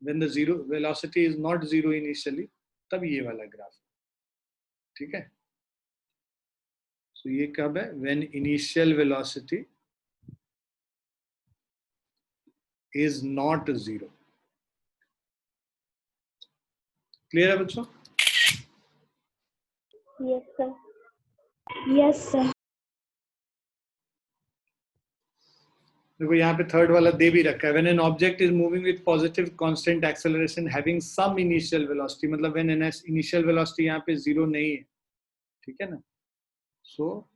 when the zero velocity is not zero initially तब ये वाला ग्राफ। ठीक है, सो ये कब है, when initial velocity is not zero. Clear है बच्चों? Yes, sir. Yes, sir. देखो यहाँ पे थर्ड वाला दे भी रखा है, when an object is moving with positive constant acceleration having some initial velocity, मतलब व्हेन एन इनिशियल वेलोसिटी यहाँ पे जीरो नहीं है। ठीक है ना, so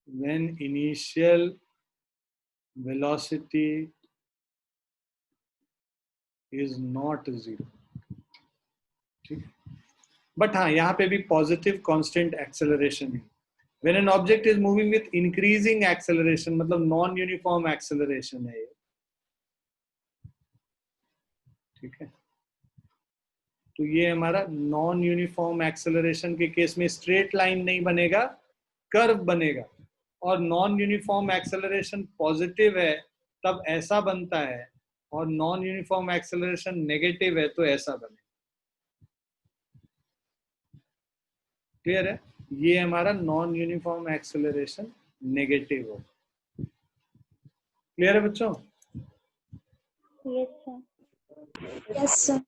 when initial velocity is not zero. ठीक है, बट हाँ यहाँ पे भी पॉजिटिव कांस्टेंट एक्सेलरेशन है. When an object is moving with increasing acceleration मतलब नॉन यूनिफॉर्म एक्सेलरेशन है ये. ठीक है, तो ये हमारा नॉन यूनिफॉर्म एक्सेलरेशन के केस में स्ट्रेट लाइन नहीं बनेगा, कर्व बनेगा. और नॉन यूनिफॉर्म एक्सेलरेशन पॉजिटिव है तब ऐसा बनता है, और नॉन यूनिफॉर्म एक्सेलरेशन नेगेटिव है तो ऐसा बनेगा. क्लियर है? ये हमारा नॉन यूनिफॉर्म एक्सेलरेशन नेगेटिव हो. क्लियर है बच्चों? Yes, sir. Yes, sir.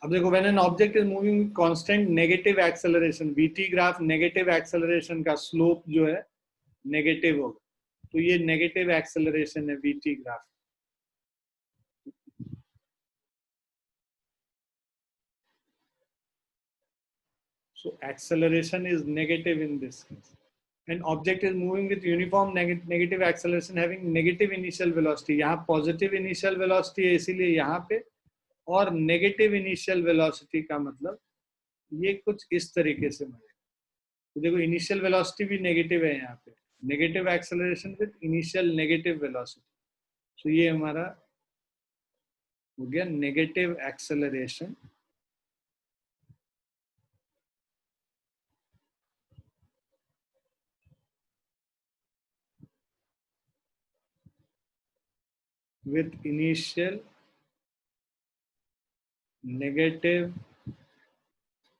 अब देखो when an object is moving constant negative acceleration, VT graph negative acceleration का स्लोप जो है नेगेटिव होगा, तो ये नेगेटिव एक्सेलरेशन है VT graph. So acceleration is negative in this case. An object is moving with uniform negative acceleration having negative initial velocity. यहाँ positive initial velocity है इसीलिए यहाँ पे, और negative initial velocity का मतलब ये कुछ इस तरीके से मिलेगा. तो देखो initial velocity भी negative है यहाँ पे, negative acceleration with initial negative velocity. So ये हमारा हो गया negative acceleration with initial negative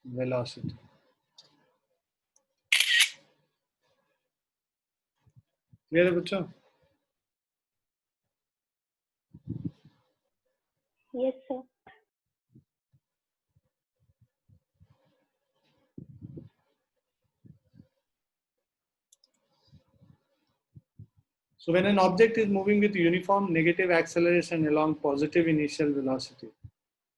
velocity. Clear है बच्चों? Yes, sir. So when an object is moving with uniform negative acceleration along positive initial velocity,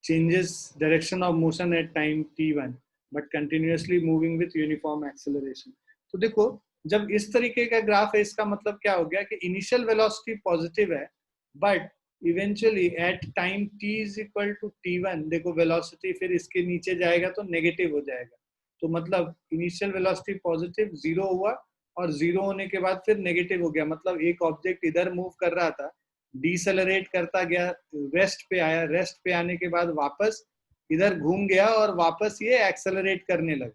changes direction of motion at time t1, but continuously moving with uniform acceleration. तो देखो जब इस तरीके का graph है इसका मतलब क्या हो गया कि इनिशियल वेलोसिटी पॉजिटिव है, but eventually at time t is equal to t1 देखो वेलोसिटी फिर इसके नीचे जाएगा तो नेगेटिव हो जाएगा. तो मतलब इनिशियल वेलोसिटी पॉजिटिव 0 हुआ और 0 होने के बाद फिर नेगेटिव हो गया. मतलब एक ऑब्जेक्ट इधर मूव कर रहा था, डिसेलरेट करता गया, रेस्ट पे आया, रेस्ट पे आने के बाद वापस इधर घूम गया और वापस ये एक्सेलरेट करने लगा.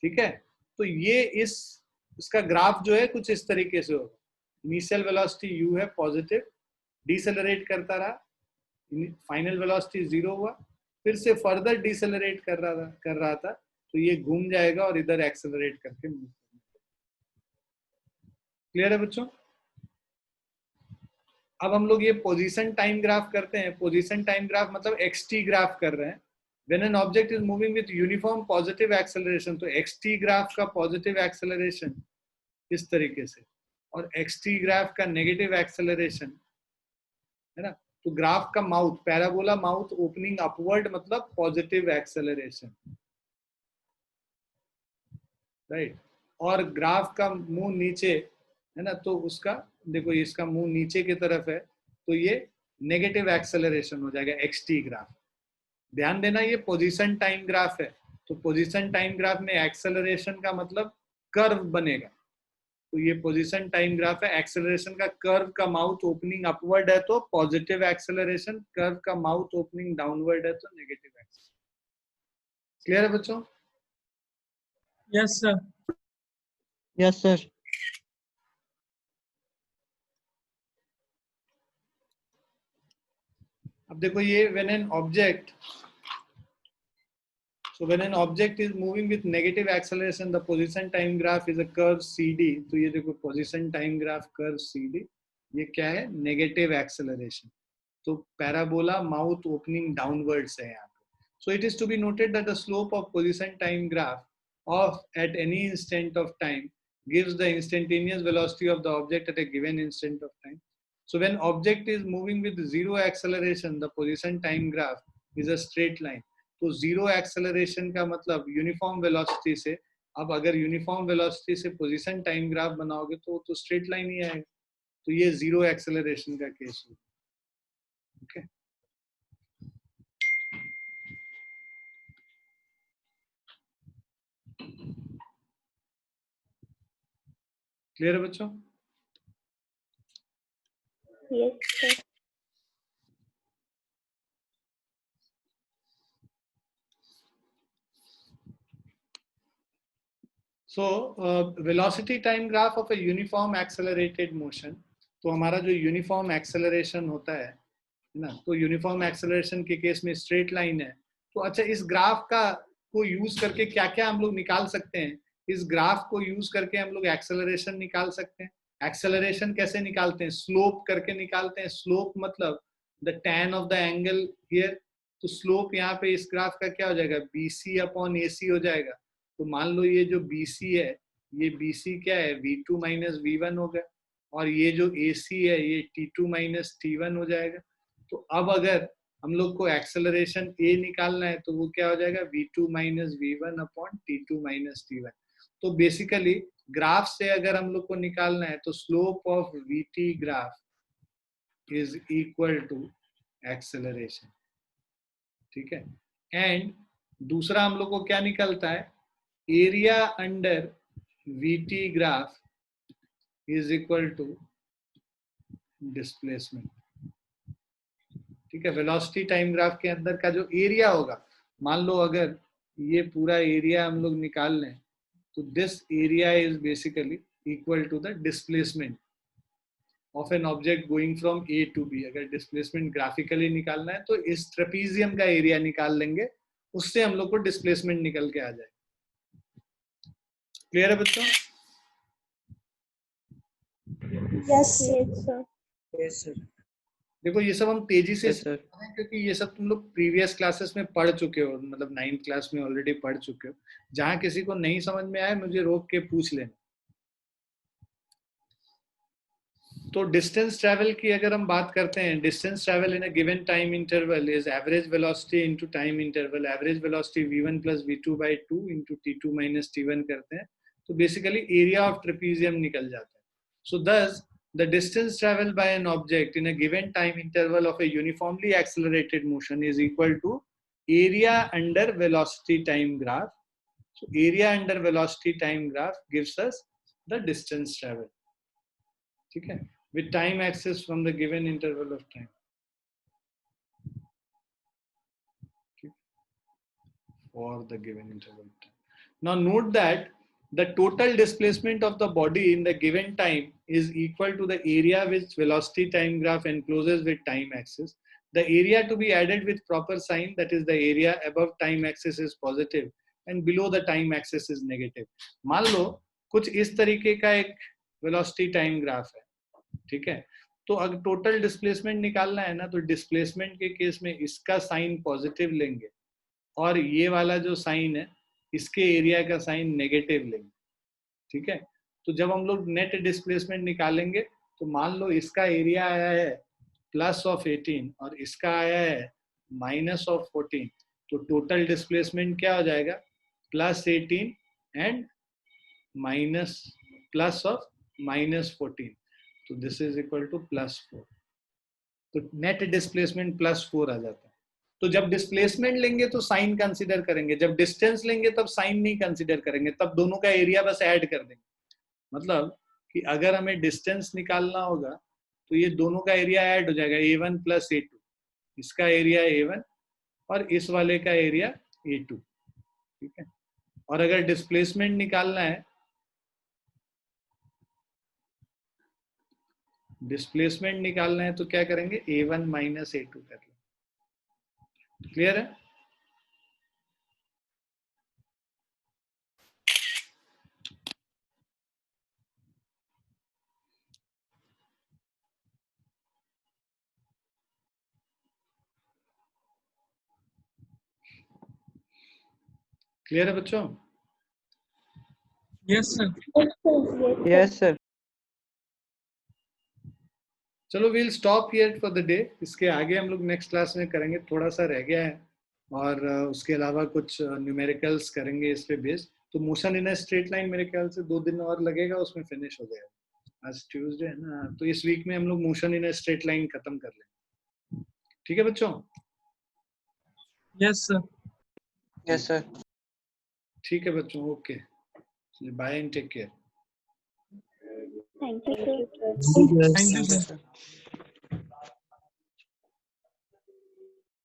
ठीक है, तो ये इसका ग्राफ जो है कुछ इस तरीके से होगा. इनिशियल वेलोसिटी u है पॉजिटिव, डिसेलरेट करता रहा, फाइनल वेलोसिटी 0 हुआ, फिर से फर्दर डिसेलरेट कर रहा था तो ये घूम जाएगा और इधर एक्सेलरेट करके मूव. क्लियर है बच्चों? अब हम लोग ये पोजीशन टाइम ग्राफ करते हैं. पोजीशन टाइम ग्राफ मतलब xt ग्राफ कर रहे हैं. When an object is moving with uniform positive acceleration, तो xt ग्राफ का पॉजिटिव एक्सेलरेशन इस तरीके से और xt ग्राफ का नेगेटिव एक्सेलरेशन है ना. तो ग्राफ का mouth, parabola mouth opening upward मतलब पॉजिटिव एक्सेलरेशन, राइट. और ग्राफ का मुंह नीचे है ना, तो उसका देखो इसका मुंह नीचे की तरफ है तो ये नेगेटिव एक्सेलरेशन हो जाएगा xt ग्राफ. ध्यान देना ये पोजीशन टाइम ग्राफ है, तो पोजीशन टाइम ग्राफ में एक्सेलरेशन का मतलब कर्व बनेगा. तो ये पोजीशन टाइम ग्राफ है. एक्सेलरेशन का कर्व का माउथ ओपनिंग अपवर्ड है तो पॉजिटिव एक्सेलरेशन, कर्व का माउथ ओपनिंग डाउनवर्ड है तो नेगेटिव एक्सेलरेशन. क्लियर है बच्चों? Yes, sir. Yes, sir. अब देखो ये when an object, so when an object is moving with negative acceleration, the position time graph is a curve CD. तो ये देखो position time graph curve CD, ये क्या है? Negative acceleration. तो पैराबोला माउथ ओपनिंग डाउनवर्ड्स है यहाँ पे. So it is to be noted that the slope of position time graph of at any instant of time gives the instantaneous velocity of the object at a given instant of time. So when object is moving with zero acceleration, the position time graph is a straight line. तो zero acceleration का मतलब uniform velocity से, अब अगर uniform velocity से position time graph बनाओगे तो straight line ही आएगा, तो ये जीरो एक्सेलरेशन का केस होगा। ओके, क्लियर है बच्चों? Yes, sir. So velocity time graph of a uniform accelerated motion, तो हमारा जो यूनिफॉर्म एक्सेलरेशन होता है ना, तो यूनिफॉर्म एक्सेलरेशन के केस में स्ट्रेट लाइन है। तो अच्छा, इस ग्राफ का को यूज करके क्या क्या हम लोग निकाल सकते हैं? इस ग्राफ को यूज करके हम लोग एक्सेलरेशन निकाल सकते हैं। एक्सेलरेशन कैसे निकालते हैं? स्लोप करके निकालते हैं। स्लोप मतलब the tan of the angle here, तो स्लोप यहाँ पे इस ग्राफ का क्या हो जाएगा? BC अपॉन AC हो जाएगा। तो मान लो ये जो BC है, ये BC क्या है? V2 माइनस V1 होगा, और ये जो AC है ये T2 माइनस T1 हो जाएगा। तो अब अगर हम लोग को एक्सेलरेशन A निकालना है तो वो क्या हो जाएगा? V2 minus V1 upon T2 minus T1। तो बेसिकली ग्राफ से अगर हम लोग को निकालना है तो slope of VT graph is equal to acceleration, ठीक है। एंड दूसरा हम लोग को क्या निकलता है? Area under VT graph is equal to displacement, ठीक है। वेलोसिटी टाइम ग्राफ के अंदर का जो एरिया होगा, मान लो अगर ये पूरा एरिया हम लोग निकाल लें तो this area is basically equal to the displacement of an object going from A to B। अगर डिस्प्लेसमेंट ग्राफिकली निकालना है तो इस ट्रेपीजियम का एरिया निकाल लेंगे, उससे हम लोग को डिस्प्लेसमेंट निकल के आ जाएगा। क्लियर है बच्चों? Yes, sir. Yes, sir. Yes, sir. देखो ये सब हम तेजी से Yes, sir. सीख रहे हैं क्योंकि ये सब तुम लोग प्रीवियस क्लासेस में पढ़ चुके हो, मतलब 9th क्लास में ऑलरेडी पढ़ चुके हो। जहां किसी को नहीं समझ में आए मुझे रोक के पूछ लेना। तो डिस्टेंस ट्रैवल की अगर हम बात करते हैं, distance travel in a given time interval is average velocity into time interval. Average velocity v1 plus v2 by 2 into t2 minus t1 करते हैं, तो बेसिकली एरिया ऑफ ट्रेपीजियम निकल जाता है। सो दस the distance traveled by an object in a given time interval of a uniformly accelerated motion is equal to area under velocity time graph. So area under velocity time graph gives us the distance traveled, ठीक है, with time axis from the given interval of time, for the given interval of time. Now note that the total displacement of the body in the given time is equal to the area which velocity time graph encloses with time axis. The area to be added with proper sign, that is the area above time axis is positive and below the time axis is negative. मान लो कुछ इस तरीके का एक velocity time graph है, ठीक है। तो अगर टोटल डिस्प्लेसमेंट निकालना है ना, तो डिस्प्लेसमेंट के केस में इसका साइन पॉजिटिव लेंगे और ये वाला जो साइन है इसके एरिया का साइन नेगेटिव लेंगे, ठीक है। तो जब हम लोग नेट डिस्प्लेसमेंट निकालेंगे तो मान लो इसका एरिया आया है प्लस ऑफ 18 और इसका आया है माइनस ऑफ 14, तो टोटल डिस्प्लेसमेंट क्या हो जाएगा? Plus 18 and minus plus of minus 14, तो this is equal two plus 4। तो नेट डिस्प्लेसमेंट प्लस 4 आ जाता है। तो जब डिस्प्लेसमेंट लेंगे तो साइन कंसीडर करेंगे, जब डिस्टेंस लेंगे तब साइन नहीं कंसीडर करेंगे, तब दोनों का एरिया बस ऐड कर देंगे। मतलब कि अगर हमें डिस्टेंस निकालना होगा तो ये दोनों का एरिया ऐड हो जाएगा, A1 प्लस A2, इसका एरिया A1 और इस वाले का एरिया A2, ठीक है। और अगर डिस्प्लेसमेंट निकालना है, डिस्प्लेसमेंट निकालना है तो क्या करेंगे? A1 माइनस A2 कर लें। क्लियर है? क्लियर है बच्चों? Yes, sir. Yes, sir. Yes, sir. चलो we'll stop here for the day. इसके आगे हम लोग नेक्स्ट क्लास में करेंगे, थोड़ा सा रह गया है और उसके अलावा कुछ न्यूमेरिकल्स करेंगे इस पे बेस्ड। तो motion in a straight line मेरे ख्याल से 2 दिन और लगेगा, उसमें फिनिश हो जाएगा। आज ट्यूसडे है ना, तो इस वीक में हम लोग motion in a straight line खत्म कर लेंगे। ठीक है बच्चों? Yes, sir. Yes, sir. ठीक है बच्चों, okay, bye and take care. Thank you, sir. Thank you, Thank you, sir. sir.